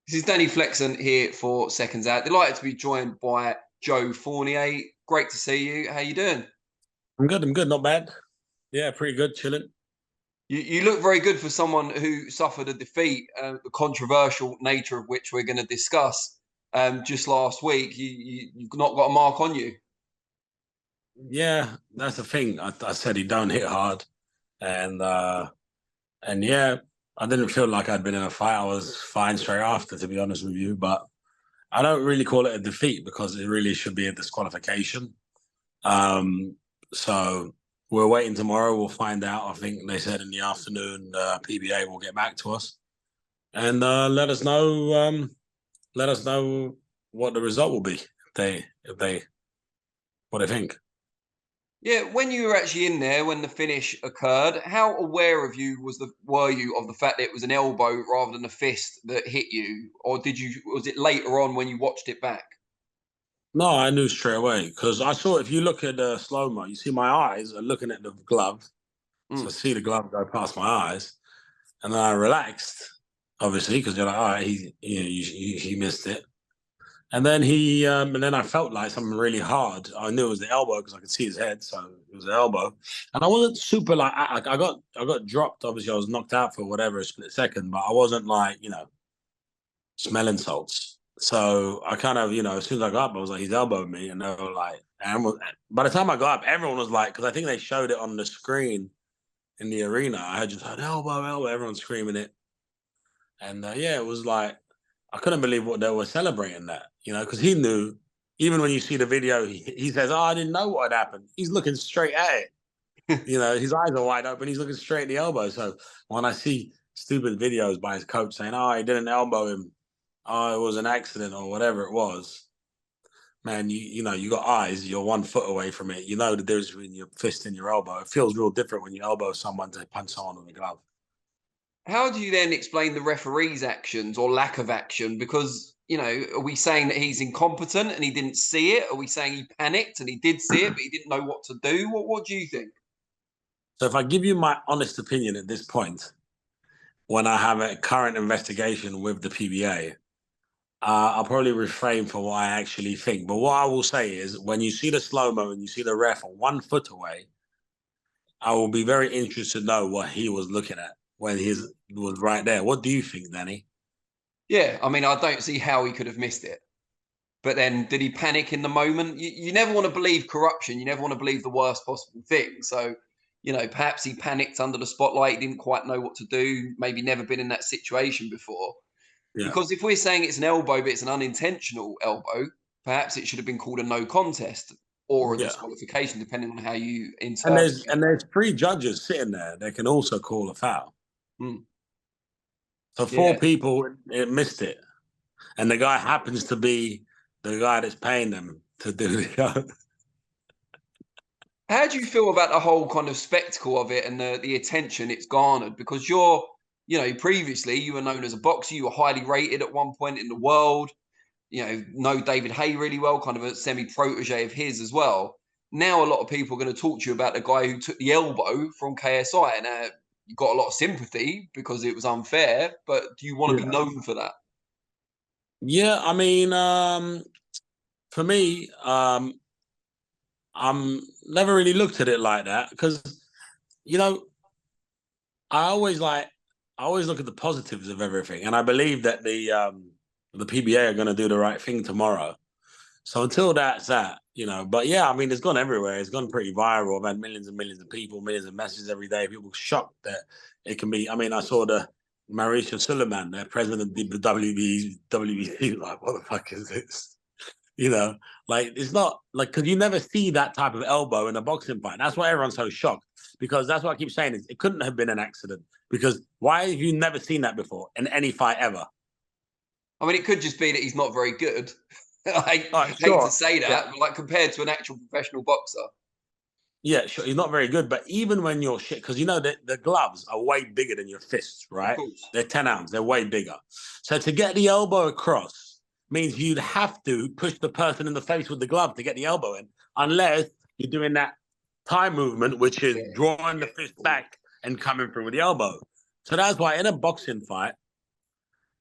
This is Danny Flexon here for Seconds Out. Delighted to be joined by Joe Fournier. Great to see you. How you doing? I'm good, not bad. Yeah, pretty good, chilling. You look very good for someone who suffered a defeat, the controversial nature of which we're going to discuss just last week. You've not got a mark on you. Yeah, that's the thing. I said he don't hit hard, and yeah, I didn't feel like I'd been in a fight. I was fine straight after, to be honest with you. But I don't really call it a defeat because it really should be a disqualification. Um, so we're waiting tomorrow. We'll find out. I think they said in the afternoon, PBA will get back to us and let us know. Let us know what the result will be if they what they think. Yeah, when you were actually in there when the finish occurred, how aware of you were you of the fact that it was an elbow rather than a fist that hit you, or was it later on when you watched it back? No, I knew straight away because I saw. If you look at the slow mo, you see my eyes are looking at the glove, so I Mm. see the glove go past my eyes, and then I relaxed, obviously, because you're like, all right, he missed it, and then I felt like something really hard. I knew it was the elbow because I could see his head, so it was the elbow, and I wasn't super like I got dropped. Obviously, I was knocked out for whatever a split second, but I wasn't like smelling salts. So I kind of, as soon as I got up, I was like, he's elbowed me. And they were like, by the time I got up, everyone was like, because I think they showed it on the screen in the arena. I had just heard elbow, elbow, everyone screaming it. And yeah, it was like, I couldn't believe what they were celebrating that, because he knew, even when you see the video, he says, oh, I didn't know what had happened. He's looking straight at it. His eyes are wide open. He's looking straight at the elbow. So when I see stupid videos by his coach saying, oh, he didn't elbow him, oh, it was an accident or whatever it was, man, you got eyes, you're 1 foot away from it. You know the difference between your fist and your elbow. It feels real different when you elbow someone to punch someone with a glove. How do you then explain the referee's actions or lack of action? Because, are we saying that he's incompetent and he didn't see it? Are we saying he panicked and he did see it, but he didn't know what to do? What do you think? So if I give you my honest opinion at this point, when I have a current investigation with the PBA, I'll probably refrain from what I actually think. But what I will say is when you see the slow-mo and you see the ref 1 foot away, I will be very interested to know what he was looking at when he was right there. What do you think, Danny? Yeah, I mean, I don't see how he could have missed it. But then did he panic in the moment? You never want to believe corruption. You never want to believe the worst possible thing. So, perhaps he panicked under the spotlight. He didn't quite know what to do. Maybe never been in that situation before. Yeah. Because if we're saying it's an elbow, but it's an unintentional elbow, perhaps it should have been called a no contest or a Yeah. disqualification, depending on how you And interpret there's it. and there's three judges sitting there that can also call a foul. Mm. So Yeah. 4 people missed it, and the guy happens to be the guy that's paying them to do the. How do you feel about the whole kind of spectacle of it and the attention it's garnered? Because previously you were known as a boxer, you were highly rated at one point in the world. Know David Hay really well, kind of a semi-protege of his as well. Now a lot of people are going to talk to you about the guy who took the elbow from KSI. Now you got a lot of sympathy because it was unfair, but do you want to be Yeah. known for that? Yeah, I mean, for me, I'm never really looked at it like that because, you know, I always like I always look at the positives of everything, and I believe that the PBA are going to do the right thing tomorrow. So until that's that, But yeah, I mean, it's gone everywhere. It's gone pretty viral. I've had millions and millions of people, millions of messages every day. People shocked that it can be. I mean, I saw the Mauricio Suleiman, the president of the WBC, like, what the fuck is this? You know, like it's not like because you never see that type of elbow in a boxing fight. That's why everyone's so shocked because that's what I keep saying is it couldn't have been an accident because why have you never seen that before in any fight ever? I mean, it could just be that he's not very good. I All right, hate to sure. say Yeah. that, but like compared to an actual professional boxer. Yeah, sure. He's not very good, but even when you're shit, because the gloves are way bigger than your fists, Of right? course. They're 10 ounce, they're way bigger. So to get the elbow across means you'd have to push the person in the face with the glove to get the elbow in, unless you're doing that tie movement, which is Yeah. drawing the fist back and coming through with the elbow. So that's why in a boxing fight,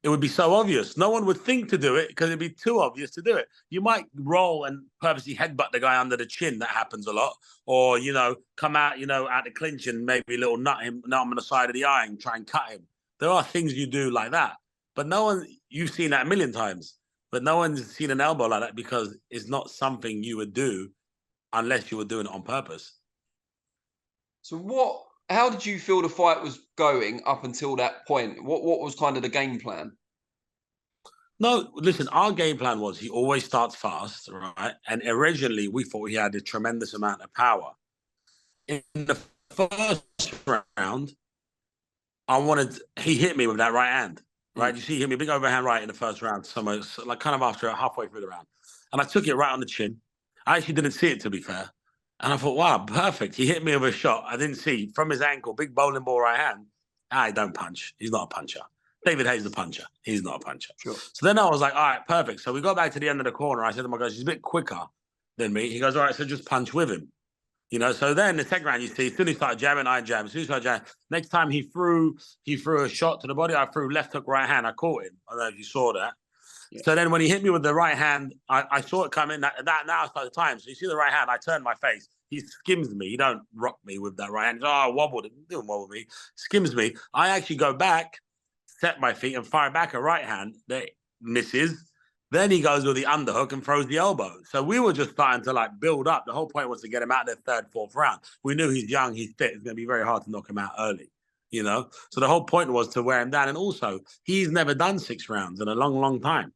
it would be so obvious. No one would think to do it because it'd be too obvious to do it. You might roll and purposely headbutt the guy under the chin. That happens a lot. Or, come out, out the clinch and maybe a little nut him on the side of the eye and try and cut him. There are things you do like that. But you've seen that a million times. But no one's seen an elbow like that because it's not something you would do unless you were doing it on purpose. So how did you feel the fight was going up until that point? What was kind of the game plan? No, listen, our game plan was he always starts fast, right? And originally we thought he had a tremendous amount of power. In the first round, he hit me with that right hand, right? You see, he hit me a big overhand right in the first round, somewhere, like kind of after halfway through the round. And I took it right on the chin. I actually didn't see it, to be fair. And I thought, wow, perfect. He hit me with a shot. I didn't see from his ankle, big bowling ball right hand. I don't punch. He's not a puncher. David Hayes the puncher. He's not a puncher. Sure. So then I was like, all right, perfect. So we got back to the end of the corner. I said to my coach, he's a bit quicker than me. He goes, all right, so just punch with him. So then the second round, you see, as soon as he started jamming, I jammed. As soon as he started jamming, next time he threw a shot to the body, I threw left hook, right hand. I caught him. I don't know if you saw that. Yeah. So then when he hit me with the right hand, I saw it coming. That now started the time. So you see the right hand, I turned my face. He skims me. He don't rock me with that right hand. I wobbled. He didn't wobble me. Skims me. I actually go back, set my feet, and fire back a right hand that misses. Then he goes with the underhook and throws the elbow. So we were just starting to build up. The whole point was to get him out of the third, fourth round. We knew he's young, he's fit. It's going to be very hard to knock him out early, So the whole point was to wear him down. And also, he's never done 6 rounds in a long, long time.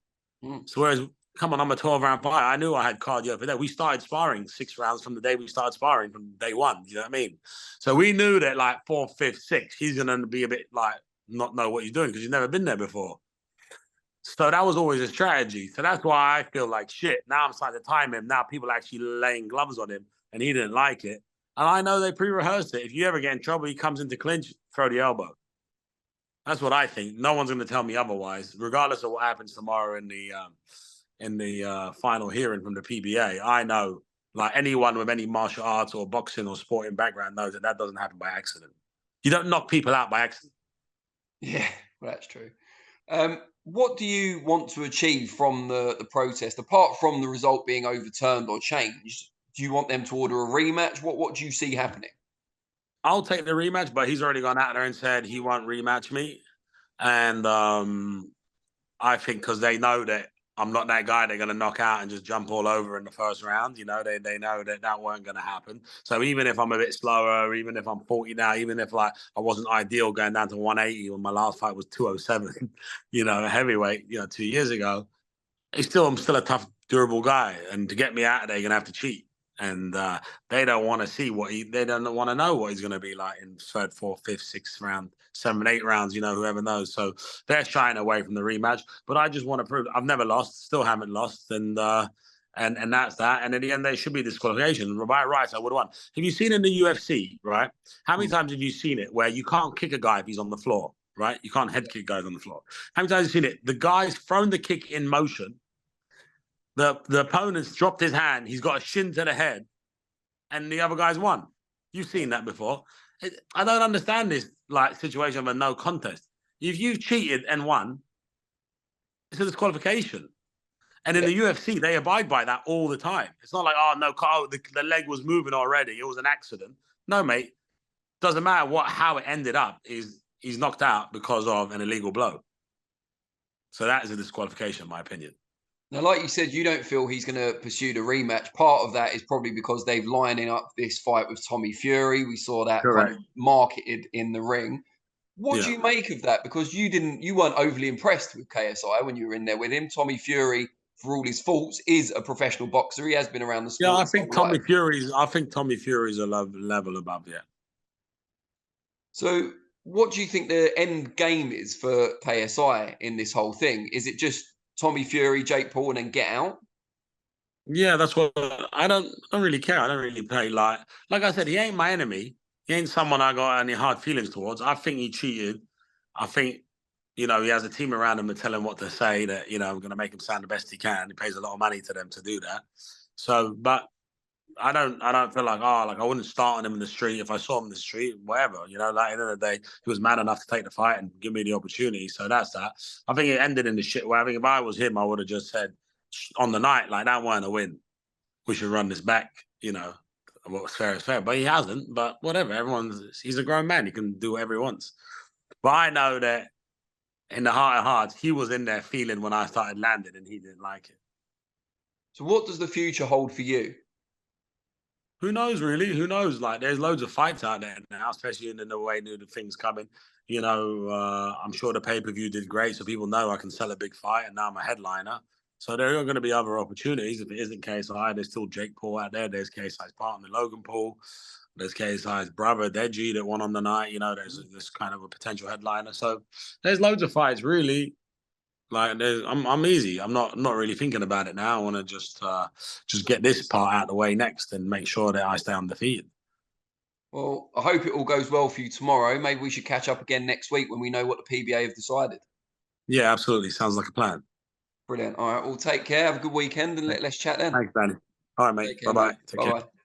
So whereas, come on, I'm a 12-round fighter. I knew I had cardio for that. We started sparring 6 rounds from the day we started sparring, from day one. You know what I mean? So we knew that 4th, 5th, 6th, he's going to be a bit not know what he's doing because he's never been there before. So that was always a strategy. So that's why I feel like shit. Now I'm starting to time him. Now people are actually laying gloves on him and he didn't like it. And I know they pre-rehearsed it. If you ever get in trouble, he comes into clinch, throw the elbow. That's what I think. No one's going to tell me otherwise, regardless of what happens tomorrow in the final hearing from the PBA. I know, anyone with any martial arts or boxing or sporting background knows that doesn't happen by accident. You don't knock people out by accident. Yeah, well, that's true. What do you want to achieve from the protest, apart from the result being overturned or changed? Do you want them to order a rematch? What do you see happening? I'll take the rematch, but he's already gone out there and said he won't rematch me. And I think because they know that I'm not that guy they're going to knock out and just jump all over in the first round. They know that weren't going to happen. So even if I'm a bit slower, even if I'm 40 now, even if I wasn't ideal going down to 180 when my last fight was 207, heavyweight, 2 years ago, I'm still a tough, durable guy. And to get me out of there, you're going to have to cheat. And they don't want to see they don't want to know what he's going to be like in 3rd, 4th, 5th, 6th round, 7, 8 rounds, whoever knows. So they're shying away from the rematch. But I just want to prove I've never lost, still haven't lost. And that's that. And in the end, there should be disqualification. By rights, I would have won. Have you seen in the UFC, right? How many times have you seen it where you can't kick a guy if he's on the floor, right? You can't head kick guys on the floor. How many times have you seen it? The guy's thrown the kick in motion. The opponent's dropped his hand. He's got a shin to the head, and the other guy's won. You've seen that before. I don't understand this situation of a no contest. If you've cheated and won, it's a disqualification. And in the UFC, they abide by that all the time. It's not like, the leg was moving already. It was an accident. No, mate. Doesn't matter how it ended up. He's knocked out because of an illegal blow. So that is a disqualification, in my opinion. Now, like you said, you don't feel he's going to pursue the rematch. Part of that is probably because they've lining up this fight with Tommy Fury. We saw that kind of marketed in the ring. What do you make of that? Because you weren't overly impressed with KSI when you were in there with him. Tommy Fury, for all his faults, is a professional boxer. He has been around the sport. Yeah, I think Tommy Fury's a level above, yeah. So what do you think the end game is for KSI in this whole thing? Is it just Tommy Fury, Jake Paul, and then get out? Yeah, that's what I don't really care. I don't really play like I said, he ain't my enemy. He ain't someone I got any hard feelings towards. I think he cheated. I think, he has a team around him to tell him what to say, that, I'm going to make him sound the best he can. He pays a lot of money to them to do that. So, but I don't feel like, oh, like I wouldn't start on him in the street if I saw him in the street, whatever, you know, like at the end of the day, he was man enough to take the fight and give me the opportunity. So that's that. I think it ended in the shit where I think if I was him, I would have just said on the night, like, that weren't a win. We should run this back, you know. What's fair is fair. But he hasn't, but whatever. He's a grown man, he can do whatever he wants. But I know that in the heart of hearts, he was in there feeling when I started landing and he didn't like it. So what does the future hold for you? Who knows, really? Who knows? Like, there's loads of fights out there now, especially in the way new the things coming. You know, I'm sure the pay-per-view did great, so people know I can sell a big fight, and now I'm a headliner. So there are going to be other opportunities. If it isn't KSI, there's still Jake Paul out there. There's KSI's partner, Logan Paul. There's KSI's brother, Deji, that won on the night. You know, there's this kind of a potential headliner. So there's loads of fights, really. Like, I'm easy. I'm not really thinking about it now. I want to just get this part out of the way next and make sure that I stay undefeated. Well, I hope it all goes well for you tomorrow. Maybe we should catch up again next week when we know what the PBA have decided. Yeah, absolutely. Sounds like a plan. Brilliant. All right. Well, take care. Have a good weekend, and let's chat then. Thanks, Danny. All right, mate. Bye bye. Take care. Bye bye.